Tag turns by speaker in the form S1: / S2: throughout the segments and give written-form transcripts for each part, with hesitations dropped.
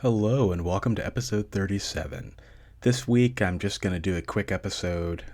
S1: Hello and welcome to episode 37. This week I'm just going to do a quick episode.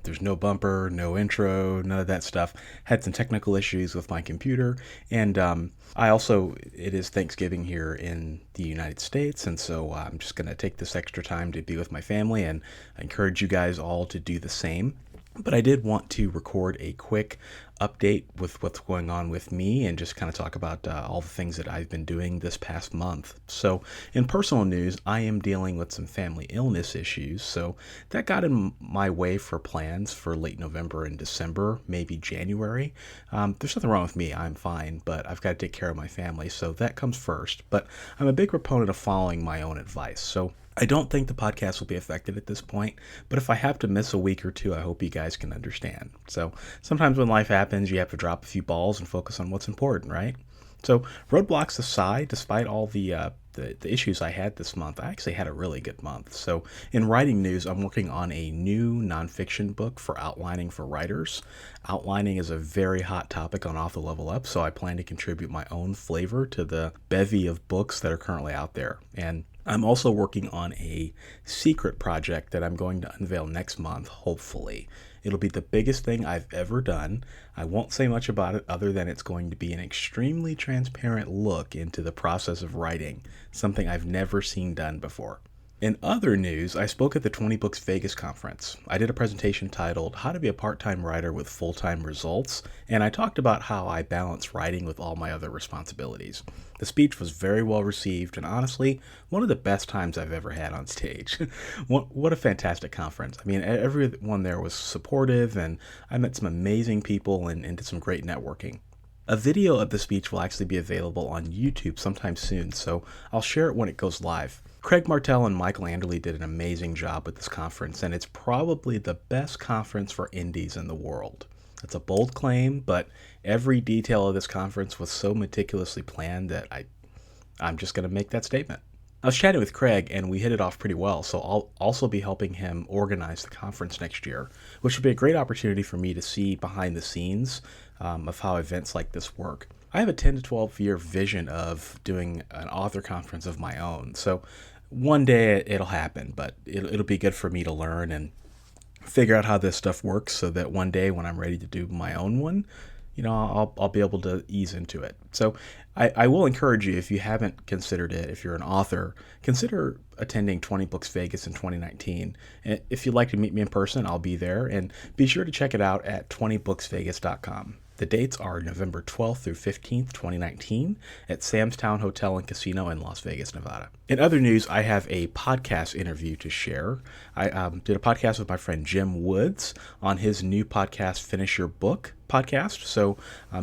S1: There's no bumper, no intro, none of that stuff. Had some technical issues with my computer, and it is Thanksgiving here in the United States, and so I'm just going to take this extra time to be with my family, and I encourage you guys all to do the same. But I did want to record a quick update with what's going on with me and just kind of talk about all the things that I've been doing this past month. So, in personal news, I am dealing with some family illness issues. So, that got in my way for plans for late November and December, maybe January. There's nothing wrong with me. I'm fine, but I've got to take care of my family. So, that comes first. But I'm a big proponent of following my own advice. So, I don't think the podcast will be affected at this point, but if I have to miss a week or two, I hope you guys can understand. So sometimes when life happens, you have to drop a few balls and focus on what's important, right? So roadblocks aside, despite all the issues I had this month, I actually had a really good month. So in writing news, I'm working on a new nonfiction book for outlining for writers. Outlining is a very hot topic on Author Level Up, so I plan to contribute my own flavor to the bevy of books that are currently out there. And I'm also working on a secret project that I'm going to unveil next month, hopefully. It'll be the biggest thing I've ever done. I won't say much about it other than it's going to be an extremely transparent look into the process of writing, something I've never seen done before. In other news, I spoke at the 20 Books Vegas conference. I did a presentation titled How to Be a Part-Time Writer with Full-Time Results, and I talked about how I balance writing with all my other responsibilities. The speech was very well received, and honestly, one of the best times I've ever had on stage. What a fantastic conference. I mean, everyone there was supportive, and I met some amazing people and did some great networking. A video of the speech will actually be available on YouTube sometime soon, so I'll share it when it goes live. Craig Martell and Michael Anderle did an amazing job with this conference, and it's probably the best conference for indies in the world. That's a bold claim, but every detail of this conference was so meticulously planned that I'm just going to make that statement. I was chatting with Craig, and we hit it off pretty well, so I'll also be helping him organize the conference next year, which will be a great opportunity for me to see behind the scenes of how events like this work. I have a 10 to 12 year vision of doing an author conference of my own, so one day it'll happen, but it'll be good for me to learn and figure out how this stuff works so that one day when I'm ready to do my own one, I'll be able to ease into it. So I will encourage you, if you haven't considered it, if you're an author, consider attending 20 Books Vegas in 2019. And if you'd like to meet me in person, I'll be there, and be sure to check it out at 20booksvegas.com. The dates are November 12th through 15th, 2019 at Sam's Town Hotel and Casino in Las Vegas, Nevada. In other news, I have a podcast interview to share. I did a podcast with my friend Jim Woods on his new podcast, Finish Your Book podcast. So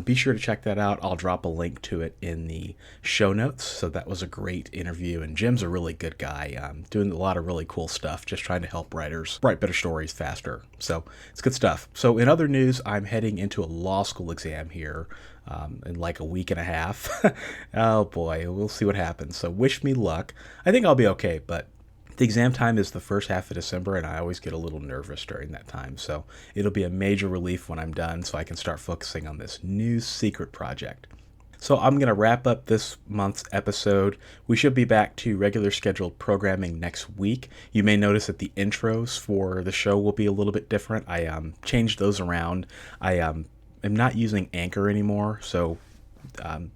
S1: be sure to check that out. I'll drop a link to it in the show notes. So that was a great interview. And Jim's a really good guy, doing a lot of really cool stuff, just trying to help writers write better stories faster. So it's good stuff. So in other news, I'm heading into a law school exam here in like a week and a half. Oh boy, we'll see what happens. So wish me luck. I think I'll be okay, but the exam time is the first half of December, and I always get a little nervous during that time. So it'll be a major relief when I'm done so I can start focusing on this new secret project. So I'm going to wrap up this month's episode. We should be back to regular scheduled programming next week. You may notice that the intros for the show will be a little bit different. I changed those around. I am not using Anchor anymore, so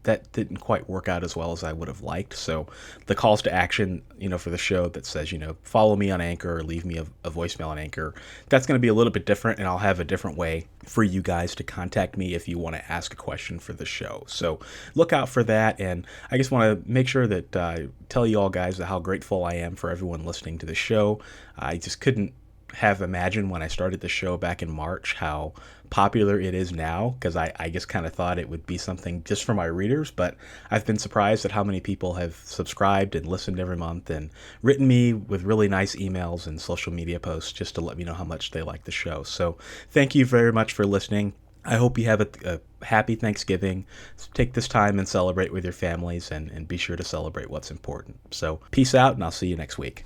S1: that didn't quite work out as well as I would have liked. So the calls to action, for the show that says, follow me on Anchor or leave me a voicemail on Anchor, that's going to be a little bit different, and I'll have a different way for you guys to contact me if you want to ask a question for the show. So look out for that, and I just want to make sure that tell you all guys how grateful I am for everyone listening to the show. I just couldn't have imagined when I started the show back in March how popular it is now, because I just kind of thought it would be something just for my readers, but I've been surprised at how many people have subscribed and listened every month and written me with really nice emails and social media posts just to let me know how much they like the show. So thank you very much for listening. I hope you have a happy Thanksgiving. Take this time and celebrate with your families, and be sure to celebrate what's important. So peace out, and I'll see you next week.